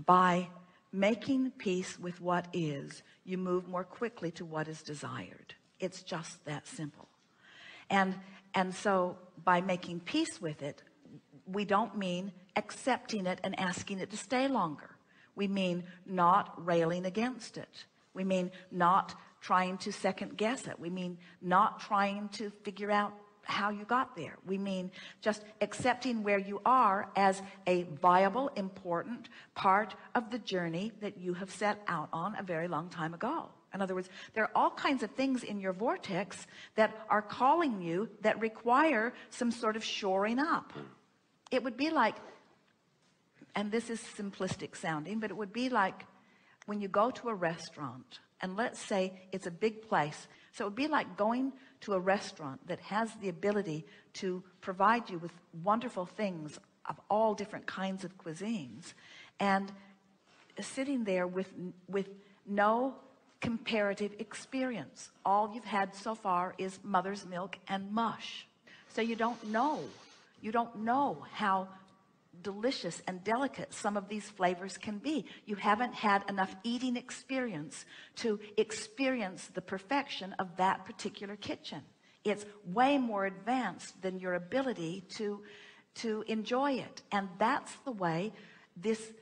By making peace with what is, you move more quickly to what is desired. It's just that simple. And so by making peace with it, we don't mean accepting it and asking it to stay longer. We mean not railing against it. We mean not trying to second guess it. We mean not trying to figure out how you got there. We mean just accepting where you are as a viable, important part of the journey that you have set out on a very long time ago. In other words, there are all kinds of things in your vortex that are calling you, that require some sort of shoring up. It would be like, and this is simplistic sounding, but it would be like when you go to a restaurant, and let's say it's a big place. So it would be like going to a restaurant that has the ability to provide you with wonderful things of all different kinds of cuisines, and sitting there with no comparative experience. All you've had so far is mother's milk and mush. So you don't know how delicious and delicate some of these flavors can be. You haven't had enough eating experience to experience the perfection of that particular kitchen. It's way more advanced than your ability to enjoy it. And that's the way this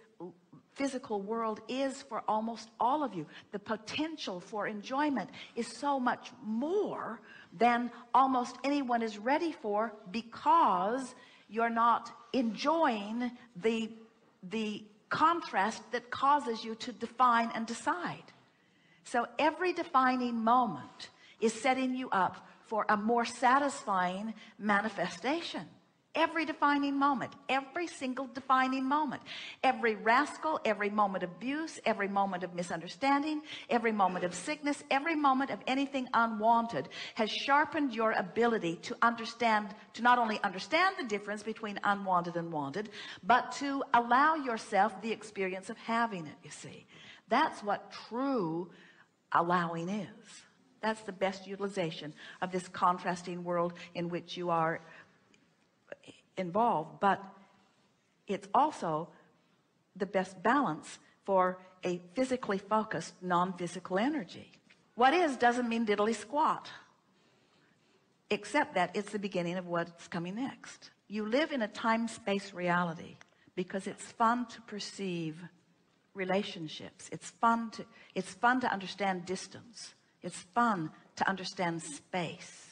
physical world is for almost all of you. The potential for enjoyment is so much more than almost anyone is ready for, because you're not enjoying the contrast that causes you to define and decide. So every defining moment is setting you up for a more satisfying manifestation. Every defining moment, every single defining moment, every rascal, every moment of abuse, every moment of misunderstanding, every moment of sickness, every moment of anything unwanted has sharpened your ability to understand, to not only understand the difference between unwanted and wanted, but to allow yourself the experience of having it. You see, that's what true allowing is. That's the best utilization of this contrasting world in which you are involved. But it's also the best balance for a physically focused non-physical energy. What is doesn't mean diddly squat, except that it's the beginning of what's coming next. You live in a time-space reality because it's fun to perceive relationships. It's fun to understand distance. It's fun to understand space.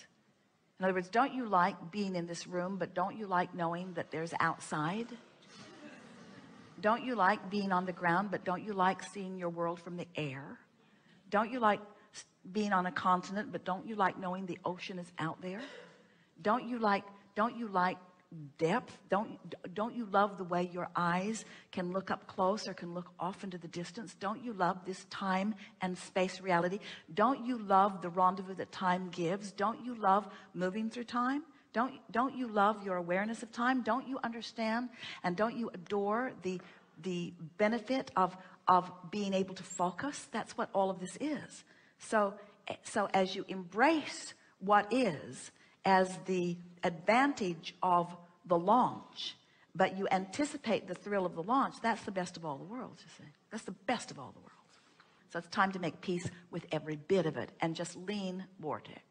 In other words, don't you like being in this room, but don't you like knowing that there's outside? Don't you like being on the ground, but don't you like seeing your world from the air? Don't you like being on a continent, but don't you like knowing the ocean is out there? Don't you like depth? Don't you love the way your eyes can look up close or can look off into the distance? Don't you love this time and space reality? Don't you love the rendezvous that time gives? Don't you love moving through time? Don't you love your awareness of time? Don't you understand and don't you adore the benefit of being able to focus? That's what all of this is. So as you embrace what is as the advantage of the launch, but you anticipate the thrill of the launch, that's the best of all the worlds, you see. That's the best of all the worlds. So it's time to make peace with every bit of it and just lean vortex.